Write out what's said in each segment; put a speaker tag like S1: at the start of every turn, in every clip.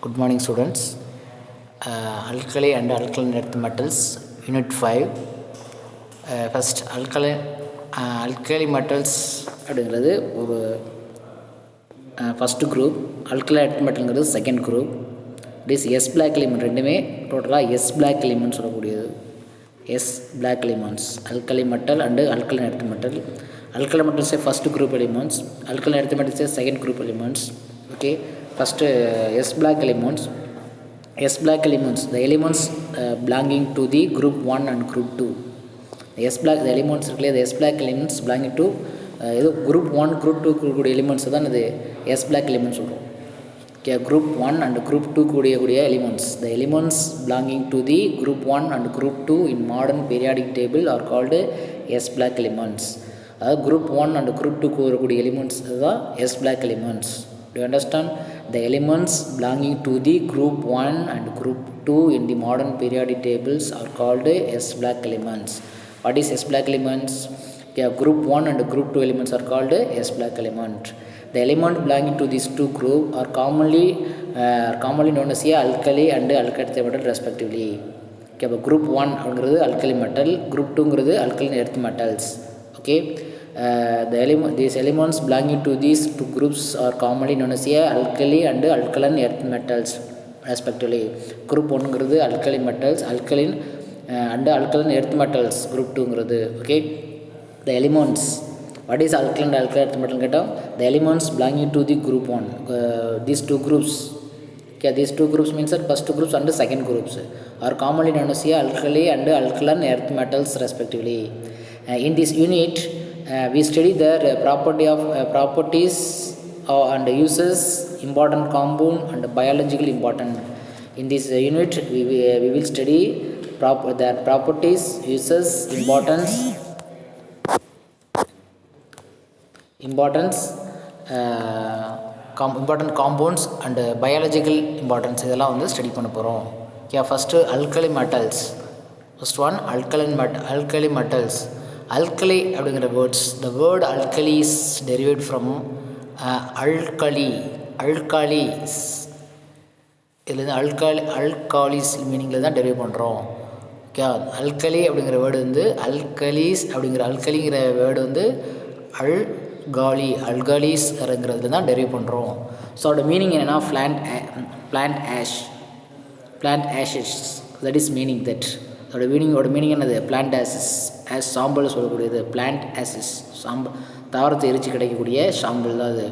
S1: Good morning, students. Alkali and alkaline earth metals, Unit 5. First, alkali metals அப்படிங்கிறது ஒரு first group. alkali earth metalங்கிறது second group. It is black element, ரெண்டுமே டோட்டலாக black element சொல்லக்கூடியது. Black elements, alkali metal and alkaline earth metal. Alkali metals are first group elements, alkaline earth metals are second group elements. Okay, first black elements. Black elements, the elements belonging to the group 1 and group 2. The elements black elements belonging to group 1 group 2 கூடிய elements தான் இது black elements சொல்றோம். Okay, group 1 and group 2 கூடிய elements, the elements belonging to the group 1 and group 2 in modern periodic table are called black elements. Group 1 and group 2 கூடிய elements தான் black elements. Do you understand? The elements belonging to the group 1 and group 2 in the modern periodic tables are called black elements. What is black elements? Yeah, group 1 and group 2 elements are called black element. The element belonging to these two groups are commonly known as alkali and alkaline metal respectively. Okay, group 1 அப்படிங்கிறது alkali metal, group 2 ங்கிறது alkaline earth metals. Okay, these elements belonging to these two groups are commonly known as alkali and alkaline earth metals respectively. Group 1 ங்கிறது alkali metals, alkaline and alkaline earth metals. Group 2 ங்கிறது. Okay, the elements, what is alkaline and alkaline earth metal கேட்டா, the elements belonging to the group 1, these two groups. Okay, these two groups means that first groups and second groups are commonly known as alkali and alkaline earth metals respectively. In this unit we study their properties and uses, important compound and biological important. In this unit we will study their properties, uses, importance, important compounds and biological importance. இதெல்லாம் வந்து study பண்ண போகிறோம். Okay, first alkali metals. First one, alkali metals. Alkali அப்படிங்கிற words, the word alkali is derived from alkalis. இதுலேருந்து alkalis மீனிங்கில் தான் derive பண்ணுறோம். Okay, alkali அப்படிங்கிற word வந்து alkalis அப்படிங்கிற வேர்டு வந்து algalis தான் டெரிவ் பண்ணுறோம். ஸோ அதோட மீனிங் என்னென்னா plant ashes, that is meaning that. அதோட மீனிங் என்னது? plant ashes, சாம்பல் சொல்லக்கூடியது. plant ashes, தாவரத்தை எரிச்சு கிடைக்கக்கூடிய சாம்பல் தான் அது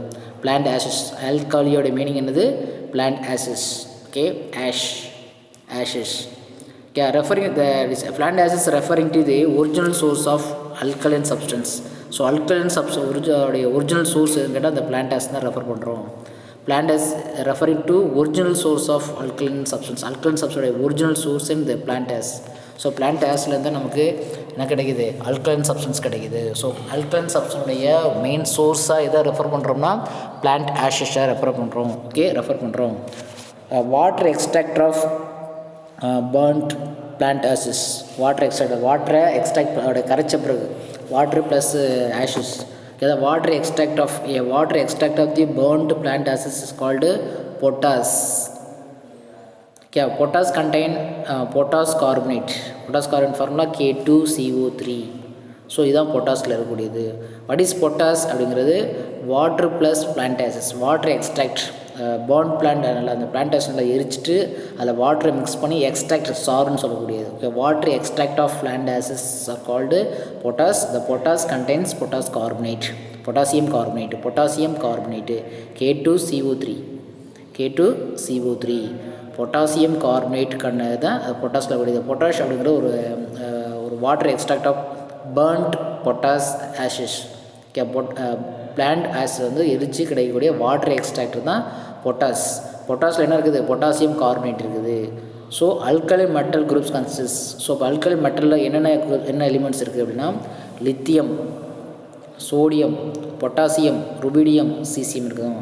S1: plant ashes. alkaliயோட மீனிங் என்னது? plant ashes. Okay, ashes. Okay, plant ashes referring to the original source of alkaline substance. So alkaline original source கேட்டால் அந்த plant ash தான் ரெஃபர் பண்ணுறோம். plant ash referring to original source of alkaline substance. alkaline substance original source in the plant ash. So plant ashலேருந்து நமக்கு என்ன கிடைக்கிது? alkaline substance கிடைக்கிது. So alkaline substanceடைய மெயின் சோர்ஸாக எதை ரெஃபர் பண்ணுறோம்னா plant ashes-ஐ ரெஃபர் பண்ணுறோம். ஓகே, ரெஃபர் பண்ணுறோம். Water extract of burnt plant ashes. வாட்டரை எக்ஸ்ட்ராக்ட் அதோட கரைச்ச பிறகு water plus ashes. Okay, water extract of the burnt plant ashes is called potash. Okay, potash contain potash carbonate formula K2CO3. So இதுதான் பொட்டாஸில் இருக்கக்கூடியது. What is potash அப்படிங்கிறது water plus plant Ashes. Water extract born plant அந்த பிளான்டேஷனில் எரிச்சிட்டு அதில் வாட்டரை mix பண்ணி extract சார்னு சொல்லக்கூடியது. Okay, water extract of plant ashes are called potash. The potash contains potassium carbonate K2CO3. Potassium carbonate தான் பொட்டாஸில் கூடியது. பொட்டாஷ் அப்படிங்கிற ஒரு water extract of burnt potash ashes. Okay, plant ash வந்து எரிச்சு கிடைக்கக்கூடிய வாட்டர் எக்ஸ்ட்ராக்டர் தான் பொட்டாஷ். பொட்டாஷில் என்ன இருக்குது? பொட்டாசியம் கார்பனேட் இருக்குது. So alkali metal groups consists. So இப்போ alkali metalல என்ன எலிமெண்ட்ஸ் இருக்குது அப்படின்னா lithium, sodium, potassium, rubidium, caesium இருக்குது.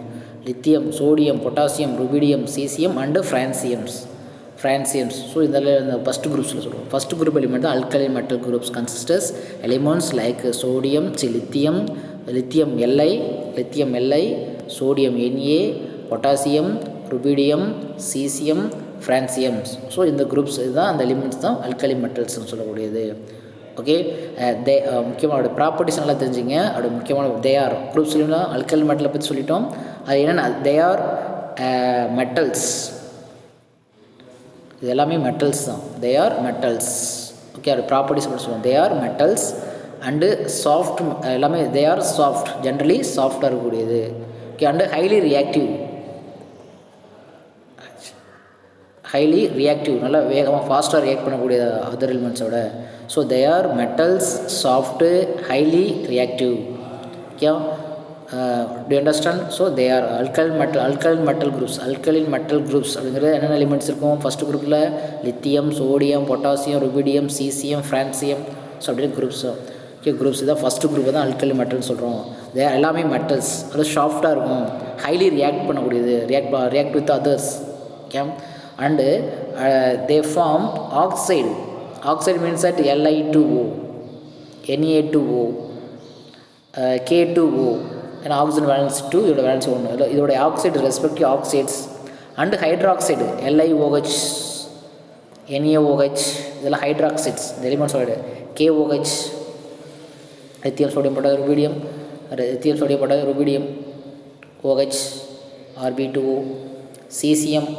S1: Lithium, sodium, potassium, rubidium, caesium and franciums. So இதில் இந்த ஃபஸ்ட் குரூப்ஸில் சொல்லுவோம். ஃபஸ்ட் குரூப் எலிமெண்ட் தான் alkali metal groups consists elements like sodium, lithium Li, sodium Na, potassium, rubidium, caesium, franciums. So இந்த groups இதுதான் அந்த elements தான் அல்கலி மெட்டல்ஸ்னு சொல்லக்கூடியது. ஓகே, தே முக்கியமாக அவருடைய ப்ராப்பர்ட்டிஸ் நல்லா தெரிஞ்சுங்க. அவருடைய முக்கியமான தே ஆர் குரூப்ஸ் சொல்லிட்டோம், அல்கலி மெட்டலை பற்றி சொல்லிட்டோம். அது என்னென்னா தே ஆர் மெட்டல்ஸ், இது எல்லாமே மெட்டல்ஸ் தான். They are metals. ஓகே, அவருடைய ப்ராப்பர்ட்டிஸ் மட்டும் சொல்லுவோம். They are metals and soft, எல்லாமே தே ஆர் சாஃப்ட், ஜென்ரலி சாஃப்டாக இருக்கக்கூடியது. Okay, and highly reactive, highly reactive, நல்லா வேகமாக ஃபாஸ்ட்டாக ரியாக்ட் பண்ணக்கூடிய அதர் எலிமெண்ட்ஸோட. So they are metals, soft, highly reactive. Okay, do understand? So they are alkaline metal groups. Alkaline metal groups அப்படிங்கிறது என்னென்ன elements இருக்கும்? ஃபஸ்ட்டு குரூப்பில் lithium, sodium, potassium, rubidium, caesium, francium. So அப்படின்னு குரூப்ஸ். ஓகே, குரூப்ஸ் தான் first குரூப்பை தான் alkaline மெட்டல்னு சொல்கிறோம். தே எல்லாமே மெட்டல்ஸ், அது சாஃப்டாக இருக்கும், ஹைலி ரியாக்ட் பண்ணக்கூடியது, react with others. Okay, and they form oxide. Oxide means that Li2O, Na2O, K2O. ஏன்னா ஆக்சிஜன் வேலன்ஸ் 2, இதோட வேலன்ஸ் 1. இல்லை, இதோடைய oxide respective oxides. And hydroxide LiOH, NaOH, இதெல்லாம் ஹைட்ராக்சைட்ஸ். இந்த எலிமெண்ட்ஸோட KOH, எத்தியல் சோடியம் பொட்டாசியம் ருபீடியம், எத்தியல் sodium potassium rubidium, OH, Rb2O, caesium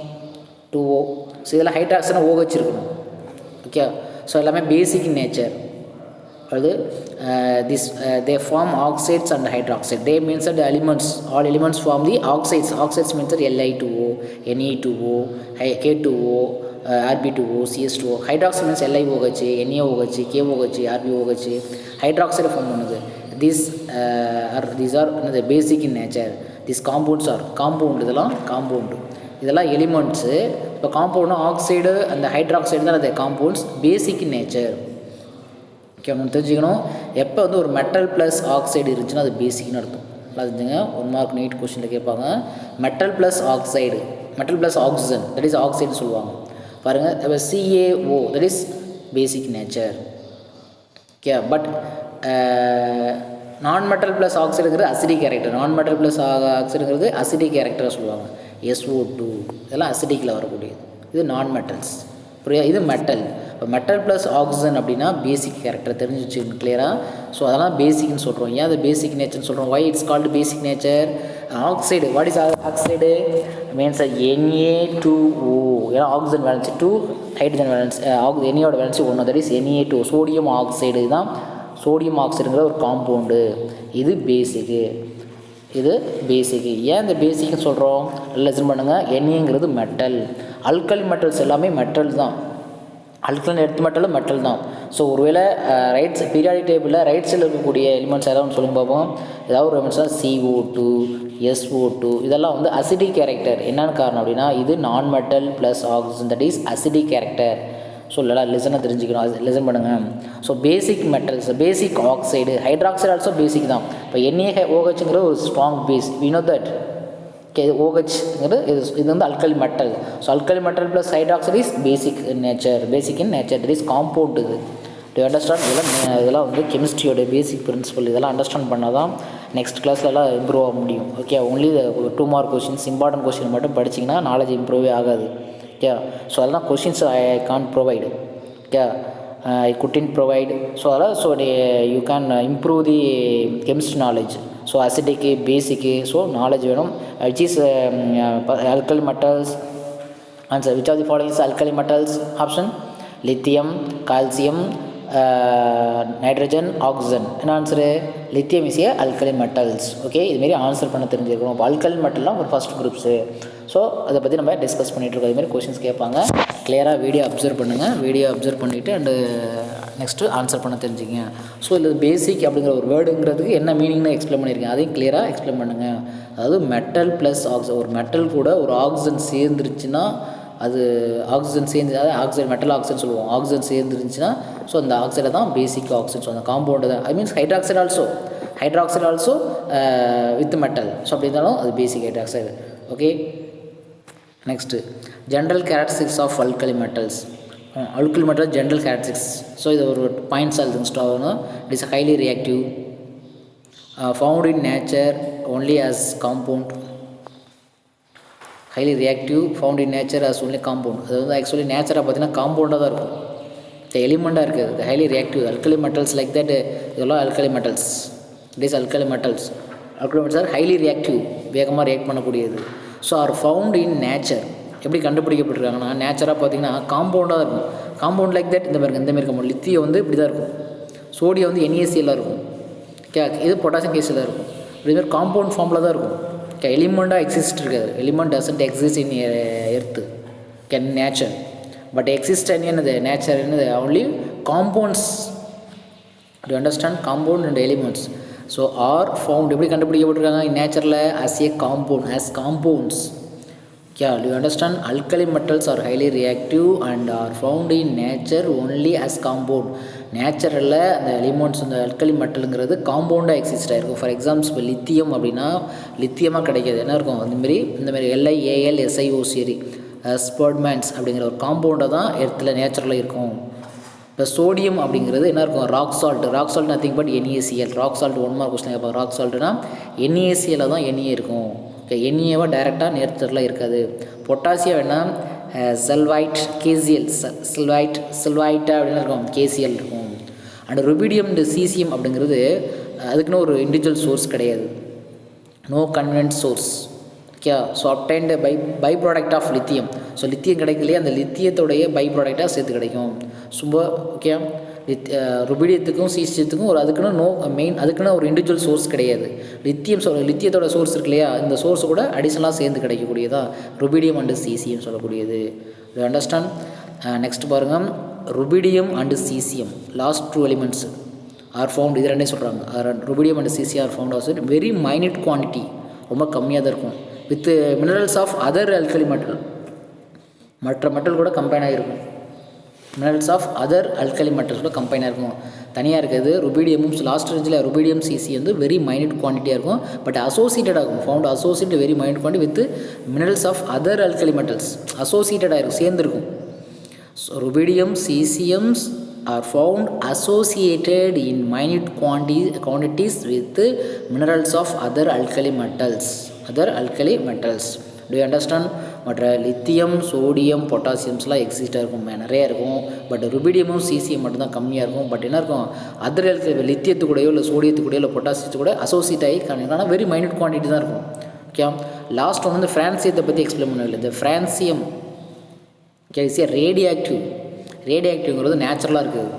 S1: 2O. So இதெல்லாம் ஹைட்ராக்சைடு OH இருக்கணும். ஓகே, ஸோ எல்லாமே பேசிக் இன் நேச்சர். அது they form oxides and hydroxide. They means that the elements, all elements form the oxides. Oxides means that Li2O, Ne2O, K2O, Rb2O, CS2O. Hydroxide means LiOH, NaOH, KOH, RbOH. Hydroxide form பண்ணுது. These are the basic in nature. These compounds are compound. இதெல்லாம் compound, இதெல்லாம் elements. இப்போ compound oxide அந்த hydroxide தான் அது compounds, basic in nature. Okay, ஒன்று தெரிஞ்சுக்கணும். எப்போ வந்து ஒரு மெட்டல் ப்ளஸ் ஆக்சைடு இருந்துச்சுன்னா அது பேசிக்னு அர்த்தம். நல்லா தெரிஞ்சுங்க. 1 மார்க் நீட் கொஸ்டினில் கேட்பாங்க. Metal plus oxide, metal plus oxygen, that is oxide சொல்லுவாங்க. பாருங்கள், இப்போ CaO, that is basic nature. Okay, but நான் மெட்டல் ப்ளஸ் ஆக்சைடுங்கிறது அசிடிக் கேரக்டர். நான் மெட்டல் ப்ளஸ் ஆக்சைடுங்கிறது அசிடிக் கேரக்டர் சொல்லுவாங்க. SO2 இதெல்லாம் அசிடிக்கில் வரக்கூடியது. இது நான் மெட்டல்ஸ். புரியா? இது மெட்டல். இப்போ மெட்டல் ப்ளஸ் ஆக்சிஜன் அப்படின்னா பேசிக் கேரக்டர் தெரிஞ்சு வச்சுக்கணும் கிளியராக. ஸோ அதெல்லாம் பேசிக்னு சொல்கிறோம். ஏன் அது பேசிக் நேச்சர்னு சொல்கிறோம்? Why it's called basic nature? Oxide, what is oxide means Na2O. ஏன்னா ஆக்சிஜன் வேலன்ஸ் 2, ஹைட்ரஜன் வேலன்ஸ், NAவோட valence 1, that is Na2. Sodium oxide தான் சோடியம் ஆக்சைடுங்கிற ஒரு காம்பவுண்டு. இது பேசிக்கு, இது பேசிக்கு. ஏன் இந்த பேசிக்னு சொல்கிறோம்? லிசன் பண்ணுங்கள். NAங்கிறது மெட்டல். அல்கலி மெட்டல்ஸ் எல்லாமே மெட்டல் தான். அல்கலைன் எர்த் மெட்டலும் மெட்டல் தான். ஸோ ஒருவேளை ரைட்ஸ் பீரியாடிக் டேபிளில் ரைட் சைடில் இருக்கக்கூடிய எலிமெண்ட்ஸ் ஏதாவது சொல்லுங்க பார்ப்போம். ஏதாவது ஒரு எலிமெண்ட்ஸ் தான் CO2, SO2, இதெல்லாம் வந்து அசிடிக் கேரக்டர். என்னென்னு காரணம் அப்படின்னா இது நான் metal plus oxygen, that is acidic character. So இல்லை லிசனை தெரிஞ்சுக்கணும், அது லிசன் பண்ணுங்கள். So basic metals, basic oxide, hydroxide also basic தான். இப்போ NaOHங்கிற ஒரு strong base, we know that. Okay, இது OHங்கிறது இது வந்து alkali metal. So alkali metal plus hydroxide is basic in nature. Basic in nature, that is compound. இது to understand. இதெல்லாம் வந்து கெமிஸ்ட்ரியோட பேசிக் பிரின்சிபல். இதெல்லாம் அண்டர்ஸ்டாண்ட் பண்ணால் தான் நெக்ஸ்ட் கிளாஸ்லலாம் இம்ப்ரூவ் ஆக முடியும். Okay, only 2 mark questions, important question மட்டும் படிச்சிங்கன்னா நாலேஜ் இம்ப்ரூவே ஆகாது. ஓகே, ஸோ அதெல்லாம் questions I can't provide. Okay, I couldn't provide. So அதெல்லாம் so you can improve the chemistry knowledge. So அசிடிக்கு, பேசிக்கு, so knowledge வேணும். Which is alkali metals. Answer, which are the following is alkali metals? Option lithium, calcium, nitrogen, oxygen. என்ன answer? Lithium is a alkali metals. Okay, இதுமாரி answer பண்ண தெரிஞ்சிருக்கணும். இப்போ alkali மெட்டல்லாம் ஒரு first groups. So அதை பற்றி நம்ம டிஸ்கஸ் பண்ணிகிட்ருக்கோம். இதுமாரி கொஷின்ஸ் கேட்பாங்க. கிளியராக வீடியோ அப்சர்வ் பண்ணுங்கள். வீடியோ அப்சர்வ் பண்ணிவிட்டு அண்டு நெக்ஸ்ட்டு ஆன்சர் பண்ண தெரிஞ்சுங்க. ஸோ இது பேசிக் அப்படிங்கிற ஒரு வேர்டுங்கிறதுக்கு என்ன மீனிங்னு எக்ஸ்பிளைன் பண்ணியிருக்கேன், அதையும் கிளியராக எக்ஸ்பிளைன் பண்ணுங்கள். அதாவது மெட்டல் ப்ளஸ் ஆக்சிஜன், ஒரு மெட்டல் கூட ஒரு ஆக்சிஜன் சேர்ந்துருச்சுன்னா அது ஆக்சிஜன் சேர்ந்து, அதாவது ஆக்சைடு, மெட்டல் ஆக்சைடு சொல்லுவோம். ஆக்சிஜன் சேர்ந்துருந்துச்சுன்னா ஸோ அந்த ஆக்சைடை தான் பேசிக் ஆக்சைடு. ஸோ அந்த காம்பவுண்டு தான், I means hydroxide also with metal. So அப்படி இருந்தாலும் அது basic hydroxide. Okay, next general characteristics of alkali metals. Alkali metal general characteristics. So இது ஒரு பாயிண்ட்ஸ் எழுதுன்னு ஆகணும். It is highly reactive, found in nature only as compound, highly reactive found in nature as only compound. அது வந்து actually நேச்சராக பார்த்தீங்கன்னா காம்பவுண்டாக தான் இருக்கும், எலிமெண்ட்டாக இருக்குது. Highly reactive alkali metals like that, இதெல்லாம் alkali metals. It is alkali metals. Alkali metals are highly reactive, வேகமாக ரியாக்ட் பண்ணக்கூடியது. So are found in nature. எப்படி கண்டுபிடிக்கப்பட்டிருக்காங்கன்னா நேச்சராக பார்த்தீங்கன்னா காம்பவுண்டாக தான் இருக்கும். காம்பவுண்ட் லைக் தட் இந்தமாரி காம்பவுண்ட். லித்தியம் வந்து இப்படி தான் இருக்கும், சோடியம் வந்து NaCl இருக்கும், ஓகே. இது பொட்டாசியம் கேஸில் இருக்கும். இதுமாதிரி காம்பவுண்ட் ஃபார்மில் தான் இருக்கும், ஓகே. எலிமெண்ட்டாக எக்ஸிஸ்ட் இருக்காது. Element doesn't exist in earth, can nature. But exist என்னது நேச்சர் என்னது only compounds. Do you understand? Compound and elements. So are found எப்படி கண்டுபிடிக்கப்பட்டிருக்காங்க in நேச்சரில் as a compound, as compounds. Yeah, do you understand? Alkali metals are highly reactive and are found in nature only as compound. நேச்சரில் அந்த elements அந்த alkali மெட்டலுங்கிறது காம்பவுண்டாக exist ஆகிருக்கும். For examples இப்போ lithium அப்படின்னா லித்தியமாக கிடைக்காது, என்ன இருக்கும் இந்தமாரி LiAlSiO ஸ்போர்ட்மேன்ஸ் அப்படிங்கிற ஒரு காம்பவுண்டாக தான் எர்த்தில் நேச்சுரலாக இருக்கும். இப்போ சோடியம் அப்படிங்கிறது என்ன இருக்கும், rock salt. Rock salt nothing but NaCl. Rock salt 1 mark question கேட்பாங்க. ராக் சால்ட்னா NaCl தான் Na இருக்கும், ஓகே. Naவை டைரெக்டாக நேச்சரில் இருக்காது. பொட்டாசியம் வேணால் செல்வைட் KCl, செல்வைட்டா அப்படின்னு இருக்கும், KCl இருக்கும். அண்ட் ருபீடியம் அண்ட் சீசியம் அப்படிங்கிறது அதுக்குன்னு ஒரு இண்டிவிஜுவல் சோர்ஸ் கிடையாது, no convent source, okay. So obtained by product of lithium. So lithium கிடைக்கலையே, அந்த லித்தியத்தோடைய பை ப்ராடக்டாக சேர்த்து கிடைக்கும். ரொம்ப ஓகே. ருபீடியத்துக்கும் சீசியத்துக்கும் ஒரு அதுக்குன்னு ஒரு இண்டிவிஜுவல் சோர்ஸ் கிடையாது. லித்தியத்தோட சோர்ஸ் இருக்கு இல்லையா, இந்த சோர்ஸ் கூட அடிஷ்னலாக சேர்ந்து கிடைக்கக்கூடியதான் ருபீடியம் அண்டு சீசியம் சொல்லக்கூடியது. You understand? நெக்ஸ்ட் பாருங்கள், rubidium and caesium last 2 elements are found. இது ரெண்டே சொல்கிறாங்க. Rubidium and caesium are found also very minute quantity, ரொம்ப கம்மியாக தான் இருக்கும். With minerals of other alkali metal, மற்ற மெட்டல் கூட கம்பைன் ஆகிருக்கும். Minerals of other alkali metals கூட கம்பைன் ஆகிருக்கும். தனியாக இருக்கிறது ருபீடியமும் லாஸ்ட் ரேஞ்சில் ருபீடியம் சிசி வந்து வெரி மைனியூட் குவான்டிட்டியாக இருக்கும். பட் அசோசியேட்டடாக இருக்கும், found associate very minute quantity with minerals of other alkali metals அசோசியேட்டடாக இருக்கும், சேர்ந்துருக்கும். So rubidium caesiums are found associated in minute quantities with minerals of other alkali metals. Do you understand? மற்ற lithium sodium பொட்டாசியம்ஸ்லாம் எக்ஸிஸ்டாக இருக்கும், நிறையா இருக்கும். But ருபீடியமும் caesium மட்டும்தான் கம்மியாக இருக்கும். பட் என்ன இருக்கும், அதர் அல்கலி லித்தியத்துக்கூடையோ இல்லை சோடியத்துக்கூடையோ இல்லை பொட்டாசியத்துக்கூட அசோசியேட் ஆகி ஆனால் வெரி மைனியூட் குவான்டிட்டி தான் இருக்கும், ஓகே. லாஸ்ட் ஒன்று வந்து ஃப்ரான்சியத்தை பற்றி எக்ஸ்பிளைன் பண்ணவில்லை. இந்த ஃப்ரான்சியம் ஓகே இஸ் ஏ ரேடியாக்டிவ்ங்கிறது நேச்சுரலாக இருக்குது,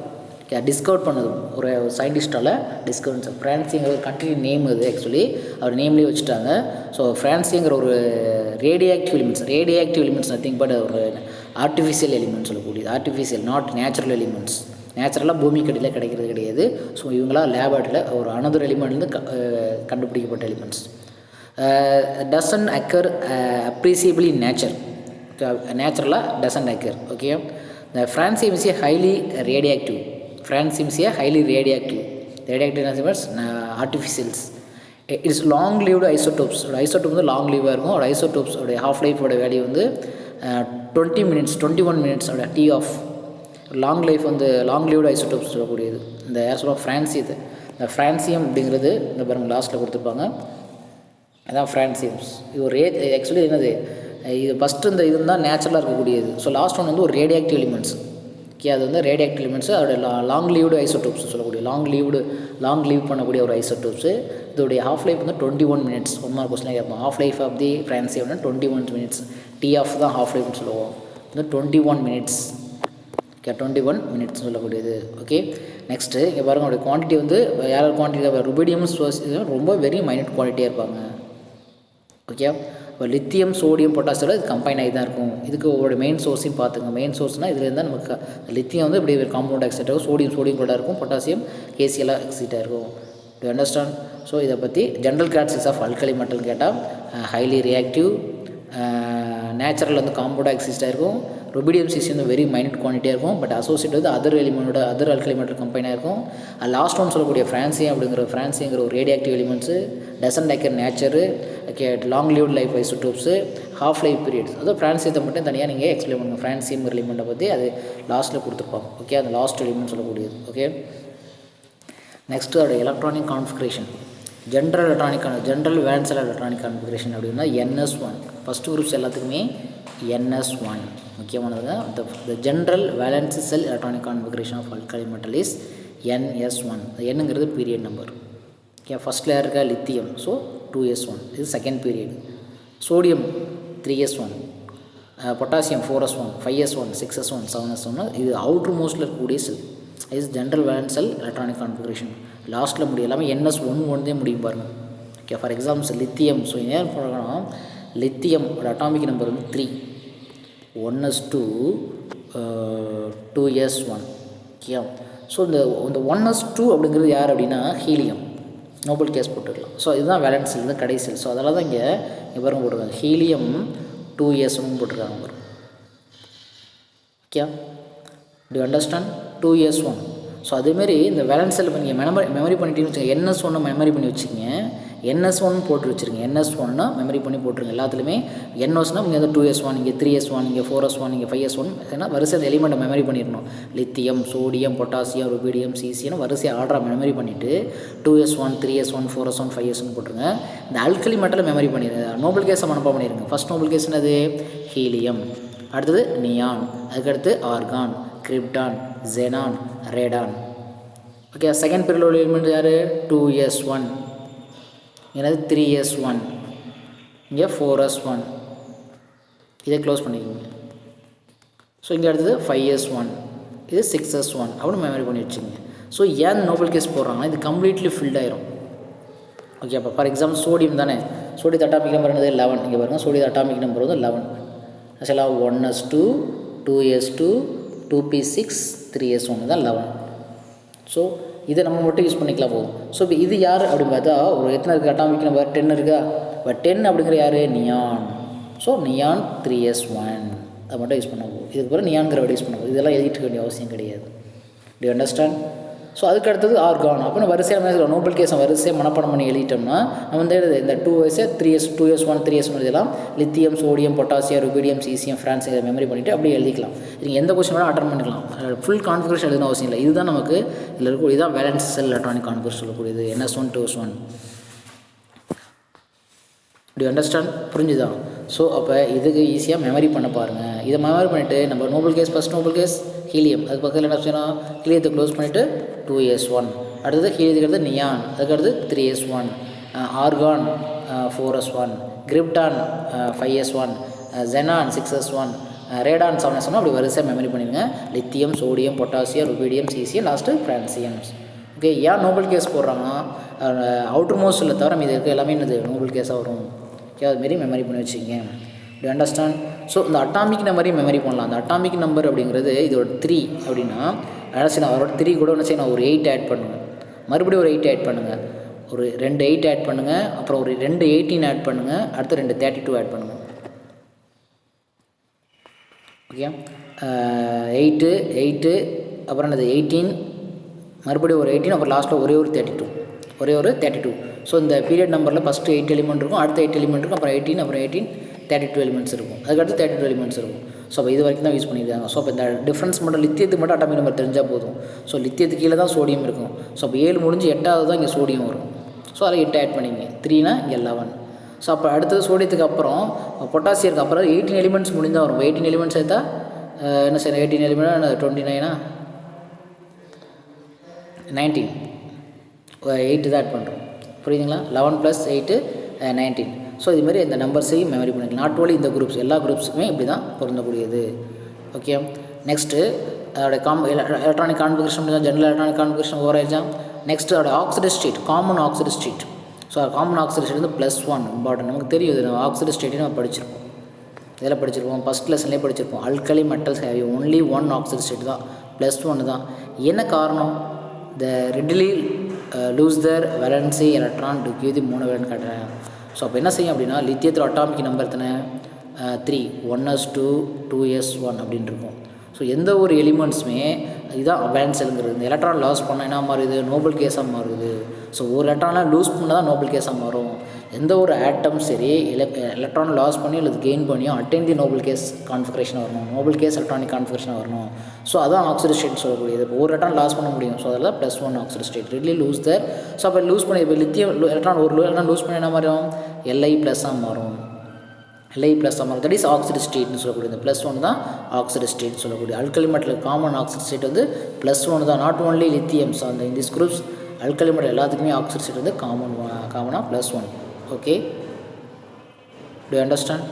S1: ஓகே. டிஸ்கவர் பண்ணது ஒரு சயின்டிஸ்டால் டிஸ்கவர். ஃப்ரான்சிங்கிற ஒரு கண்ட்ரி நேம் இது, ஆக்சுவலி அவர் நேம்லேயே வச்சுட்டாங்க. ஸோ ஃப்ரான்சிங்கிற ஒரு ரேடியாக்டிவ் எலிமெண்ட்ஸ் நத்திங் பட் ஒரு ஆர்டிஃபிஷியல் எலிமெண்ட்ஸ் சொல்லக்கூடியது. Artificial, not natural elements. நேச்சுரலாக பூமிக்கடியில் கிடைக்கிறது கிடையாது. ஸோ இவங்களாம் லேபார்ட்டில் ஒரு அனதர் எலிமெண்ட்லேருந்து கண்டுபிடிக்கப்பட்ட elements. Doesn't occur appreciable in nature, நேச்சுரலாக doesn't occur, okay. The francium is a highly radioactive. Radioactive artificials. It is long-lived isotopes. Isotope வந்து long lived இருக்கும். Isotopes உடைய half life உடைய வேல்யூ வந்து 20 minutes 21 minutes உடைய T of long life வந்து long lived isotopes சொல்லக்கூடியது. இந்த யார் சொல்லுவோம், ஃப்ரான்சியம். இந்த ஃப்ரான்சியம் அப்படிங்கிறது இந்த பாருங்க லாஸ்ட்டில் கொடுத்துருப்பாங்க, அதான் ஃப்ரான்சியம்ஸ். இது ஒரு ஆக்சுவலி என்னது, இது ஃபஸ்ட்டு இந்த இது தான் நேச்சுரலாக இருக்கக்கூடியது. ஸோ லாஸ்ட் ஒன் வந்து ஒரு ரேடியாக்டிவ் எலிமெண்ட்ஸ், ஓகே. அது வந்து ரேடியாக்டிவ் எலிமெண்ட்ஸு, அதோடைய லாங் லீவ்டு ஐசோடோப்ஸ் சொல்லக்கூடிய லாங் லீவ் பண்ணக்கூடிய ஒரு ஐசோடோப்ஸு. இதோடைய ஹாஃப் லைஃப் வந்து 21 minutes. 1 மார்க் கொஸ்டின் கேட்போம். Half life of the francium 21 minutes. T half தான் ஹாஃப் லைஃப்னு சொல்லுவோம். வந்து 21 minutes, ஓகே. 21 minutes சொல்லக்கூடியது, ஓகே. நெக்ஸ்ட்டு இங்கே பாருங்கள், அவருடைய குவான்டிட்டி வந்து யார் குவான்டிட்டி, ருபீடியம் ரொம்ப வெரி மைனியூட் குவான்டிட்டியாக இருப்பாங்க, ஓகே. இப்போ லித்தியம் சோடியம் பொட்டாசியம் இது கம்பைன் ஆகி தான் இருக்கும். இதுக்கு ஒரு மெயின் சோர்ஸையும் பார்த்துங்க. மெயின் சோர்ஸ்னால் இதில் இருந்தால் நமக்கு லித்தியம் வந்து இப்படி ஒரு காம்பவுண்ட் எக்ஸிட் ஆகும், சோடியம் கூட இருக்கும், பொட்டாசியம் KCl எக்ஸிட் ஆகிருக்கும். Do understand? ஸோ இதை பற்றி general characteristics of alkali metal கேட்டால் ஹைலி ரியாக்டிவ், நேச்சுரல் வந்து காம்பவுண்டாக எக்ஸிஸ்ட் ஆகிருக்கும். ருபீடியம் சீசியம் வந்து வெரி மைனியூட் குவான்டிட்டியாக இருக்கும். பட் அசோசியேட் வந்து அதர் அல்கலி மெட்டல் கம்பைன் ஆகிருக்கும். லாஸ்ட் ஒன் சொல்லக்கூடிய ஃப்ரான்சிங்கிற ஒரு radioactive elements, doesn't occur nature, okay. Long lived life isotopes, half life periods. அதாவது ஃப்ரான்சியத்தை மட்டும் தனியாக நீங்கள் எக்ஸ்பிளைன் பண்ணுங்கள். ஃப்ரான்சியம் எலிமெண்ட்டை பற்றி அது லாஸ்ட்டில் கொடுத்துருப்பாங்க, ஓகே. அந்த லாஸ்ட் எலிமெண்ட் சொல்லக்கூடியது, ஓகே. நெக்ஸ்ட்டு அதோட electronic configuration, general valence electronic configuration அப்படின்னா NS1. ஃபஸ்ட்டு குரூப்ஸ் எல்லாத்துக்குமே NS1 முக்கியமானதுங்க. the general valence cell electronic configuration of alkali metal is NS1. என்னங்கிறது பீரியட் நம்பர். ஓகே, ஃபஸ்ட்டில் இருக்க லித்தியம், ஸோ 2s1, இது second period. Sodium 3s1, potassium 4s1, 5s1, 6s1, 7s1, இது அவுட்ரு மோஸ்ட்டில் இருக்கக்கூடிய செல். இது general valence செல் electronic configuration. லாஸ்ட்டில் முடியும் எல்லாமே NS1 முடியும் பாருங்கள். Okay, for examples lithium. So என்ன பண்ணணும்னா லித்தியம் அட்டாமிக் நம்பர் வந்து 3, 1s2, 2s1. ஓகே, ஸோ இந்த 1s2 அப்படிங்கிறது யார் அப்படின்னா ஹீலியம். நோபல் கேஸ் போட்டுக்கலாம். ஸோ இதுதான் வேலன்ஸ் செல், இதுதான் கடை செல். ஸோ அதெல்லாம் தான் இங்கே பாருங்க போட்டிருக்காங்க, ஹீலியம் 2s1 போட்டிருக்காங்க பாருங்க. Okay, do understand 2s1. So அதேமாரி இந்த வேலன்ஸ் செல் நீங்கள் மெமரி பண்ணிட்டீங்கன்னு வச்சுக்கோங்க. NS1 மெமரி பண்ணி வச்சுக்கோங்க, NS1 போட்டு வச்சுருங்க. NS1 மெமரி பண்ணி போட்டுருங்க. எல்லாத்துலேயுமே NOஸ்னா இங்கே வந்து 2s1, இங்கே 3s1, இங்கே 4s1, இங்கே 5s1, ஏன்னா வரிசை அந்த எலிமெண்ட்டை மெமரி பண்ணிடணும். Lithium, sodium, potassium, rubidium, caesium வரிசையை ஆர்டராக மெமரி பண்ணிவிட்டு 2s1, 3s1, 4s1, 5s1 போட்டுருங்க. இந்த ஆல்கலி மெட்டலை மெமரி பண்ணிடுங்க. நோபல் கேஸை மனப்பாடம் பண்ணிடுங்க. ஃபஸ்ட் நோபல் கேஸ் என்னது? ஹீலியம். அடுத்தது நியான், அதுக்கடுத்து argon, krypton, xenon, Radon. Okay, second period உள்ள எலிமெண்ட் யார்? 2s1, என்னது 3s1, இங்கே 4s1, இதை க்ளோஸ் பண்ணிக்கோங்க. ஸோ இங்கே அடுத்தது 5s1, இது 6s1 அப்படின்னு மெமரி பண்ணி வச்சுங்க. ஸோ ஏன் நோபல் கேஸ் போடுறாங்கன்னா இது கம்ப்ளீட்லி ஃபில்ட் ஆயிரும். ஓகே, அப்போ ஃபார் எக்ஸாம்பிள் சோடியம் தானே, சோடியத் அட்டாமிக் நம்பர் என்னது 11. இங்கே பாருங்கள், சோடியத் அட்டாமிக் நம்பர் வந்து 11. ஆக்சுவலாக 1s2, 2s2, 2p6, 3s1 தான் 11. ஸோ இதை நம்ம மட்டும் யூஸ் பண்ணிக்கலாம் போதும். ஸோ இப்போ இது யார் அப்படின்னு பார்த்தா ஒரு எத்தனை இருக்குது அட்டாமிக் நம்பர் 10 இருக்கா. இப்போ 10 அப்படிங்கிற யார்? நியான். ஸோ நியான் 3s1 அதை மட்டும் யூஸ் பண்ண போகும். இதுக்கு பிறகு நியான்கிற வேர்டு யூஸ் பண்ண போகும். இதெல்லாம் எழுதிட்டு வேண்டிய அவசியம் கிடையாது. To you understand? ஸோ அதுக்கு அடுத்தது ஆர்கான். அப்போ வரிசையாக நோபல் கேஸை வரிசையாக மனப்பாடம் பண்ணி எழுதிட்டோம்னா நம்ம வந்து இந்த 2s1, 3s1 இதெல்லாம் lithium, sodium, potassium, rubidium, caesium, France இதை மெமரி பண்ணிவிட்டு அப்படியே எழுதிக்கலாம். நீங்கள் எந்த கொஸ்டின் வேணால் அட்டன் பண்ணிக்கலாம். ஃபுல் கான்ஃபிகரேஷன் எழுதணும் அவசியம் இல்லை. இதுதான் நமக்கு இதில் இருக்கக்கூடிய இதுதான் வேலன்ஸ் செல் எலக்ட்ரானிக் கான்ஃபிகரேஷன் சொல்லக்கூடியது NS1, 2s1. To understand? புரிஞ்சுதான்? So அப்போ இதுக்கு ஈஸியாக மெமரி பண்ண பாருங்கள். இதை மெமரி பண்ணிவிட்டு நம்ம Nobel case, first Nobel case helium, அதுக்கு பக்கத்தில் என்ன செய்யணும்? ஹீலியத்தை க்ளோஸ் பண்ணிவிட்டு 2s1, அடுத்தது ஹீலியத்துக்கு நியான், அதுக்கடுத்து 3s1, argon 4s1, krypton 5s1, xenon 6s1, Radon 7s1 அப்படி வரிசையாக மெமரி பண்ணிடுங்க. Lithium, sodium, potassium, rubidium, caesium, last franciums. Okay, ஏன் நோபல் கேஸ் போடுறாங்கன்னா அவுட்டர் மோஸ்ட்டில் தவிர மீது இருக்க எல்லாமே என்னது நோபல் கேஸாக வரும். ஓகே, அதுமாரி மெமரி பண்ணி வச்சுக்கிங்க. Do understand? ஸோ இந்த அட்டாமிக் நம்பரை மெமரி பண்ணலாம். அந்த அட்டாமிக் நம்பர் அப்படிங்கிறது இதோட 3 அப்படின்னா என்ன செய்யணும்? அவரோட 3 கூட என்ன செய்யணும்? ஒரு 8 ஆட் பண்ணுங்கள், மறுபடியும் ஒரு 8 ஆட் பண்ணுங்கள், ஒரு 2 8 ஆட் பண்ணுங்கள், அப்புறம் ஒரு 2 18 ஆட் பண்ணுங்கள், அடுத்து 2 32 ஆட் பண்ணுங்கள். ஓகே, 8 அப்புறம் என்னது 18, மறுபடியும் ஒரு 18, அப்புறம் லாஸ்ட்டில் ஒரே ஒரு 32. ஸோ இந்த பீரியட் நம்பரில் ஃபஸ்ட்டு 8 எலிமெண்ட் இருக்கும், அடுத்த 8 எலிமெண்ட் இருக்கும், அப்புறம் 18, அப்புறம் 18, 32 எலிமெண்ட்ஸ் இருக்கும், அதுக்கடுத்து 32 எலிமெண்ட்ஸ் இருக்கும். ஸோ அப்போ இது வரைக்கும் தான் யூஸ் பண்ணியிருக்காங்க. ஸோ அப்போ இந்த டிஃப்ரென்ஸ் மட்டும் லித்தியத்துக்கு மட்டும் அட்டாமிக் நம்பர் தெரிஞ்சால் போதும். ஸோ லித்தியத்துக்கு கீழே தான் சோடியம் இருக்கும். ஸோ அப்போ 7 முடிஞ்சு 8வது தான் இங்கே சோடியம் வரும். ஸோ அதில் 8 ஆட் பண்ணிங்க, 3னா இங்கே 11. ஸோ அப்போ அடுத்தது சோடியத்துக்கு அப்புறம் பொட்டாசியத்துக்கு அப்புறம் 18 எலிமெண்ட்ஸ் முடிஞ்சால் வரும். 18 எலிமெண்ட்ஸ் எடுத்தா என்ன செய்யணும்? 18 எலிமெண்ட் 29 19, 8 தான் ஆட் பண்ணுறோம். புரியுதுங்களா? 11 + 8 19. ஸோ இதுமாரி இந்த நம்பர்ஸையும் மெமரி பண்ணிக்கலாம். நாட் ஓன்லி இந்த குரூப்ஸ், எல்லா குரூப்ஸுக்குமே இப்படி தான் பொருந்தக்கூடியது. ஓகே, நெக்ஸ்ட்டு அதோட electronic configuration, general electronic configuration over ஆயிடுச்சா? நெக்ஸ்ட்டு அதோட oxidise state, common oxidise state. So common oxidise state வந்து +1 இம்பார்ட்டன்ட். நமக்கு தெரியும் இது ஆக்சிடைஸ் ஸ்டேட்னு நம்ம படிச்சிருப்போம். இதெல்லாம் படிச்சிருப்போம், ஃபஸ்ட் லெசன்லேயே படிச்சிருப்போம். Alkali metals have only 1 oxidise state தான், +1 தான். என்ன காரணம்? The readily lose their valency electron to give the monovalent காட்டுறேன். ஸோ அப்போ என்ன செய்யும் அப்படின்னா லித்தியத்தில் அட்டாமிக் நம்பர் எத்தனை? 3, 1s2, 2s1 அப்படின்னு இருக்கும். ஸோ எந்த ஒரு எலிமெண்ட்ஸுமே இதுதான் வேலன்ஸ் செல்லுங்கிறது. இந்த எலக்ட்ரான் லாஸ் பண்ணால் என்ன மாறுது? நோபல் கேஸாக மாறுது. ஸோ ஒரு எலக்ட்ரானை லூஸ் பண்ணால் தான் நோபல் கேஸாக மாறும். எந்த ஒரு ஆட்டம் சரி எலக்ட்ரான் லாஸ் பண்ணி அல்லது கெயின் பண்ணியும் அட்டைன் தி நோபல் கேஸ் கான்ஃபிகரேஷன் வரணும், நோபல் கேஸ் எலக்ட்ரானிக் கான்ஃபிகரேஷன் வரணும். ஸோ அதான் ஆக்சிடைஸ் ஸ்டேட் சொல்லக்கூடியது. இப்போ ஒரு எலக்ட்ரான் லாஸ் பண்ண முடியும். ஸோ அதில் +1 ஆக்சிடைஸ் ஸ்டேட் ரெட்லி லூஸ் தர். ஸோ அப்போ லூஸ் பண்ணி இப்போ லித்தியம் எலக்ட்ரான் ஒரு எலக்ட்ரான் லூஸ் பண்ணி என்ன மாறும்? Li+ மாறும். Li plus among that is oxide state னு சொல்லக்கூடிய இந்த ப்ளஸ் ஒன் தான் ஆக்சைடு ஸ்டேட் சொல்லக்கூடிய alkali metal common oxide state வந்து ப்ளஸ் ஒன் தான். Not only lithium. ஸோ அந்த இந்திஸ் குரூப்ஸ் அல்கலி மெட்டல் எல்லாத்துக்குமே ஆக்சைடு ஸ்டேட் வந்து காமனாக plus one. Okay, to you understand?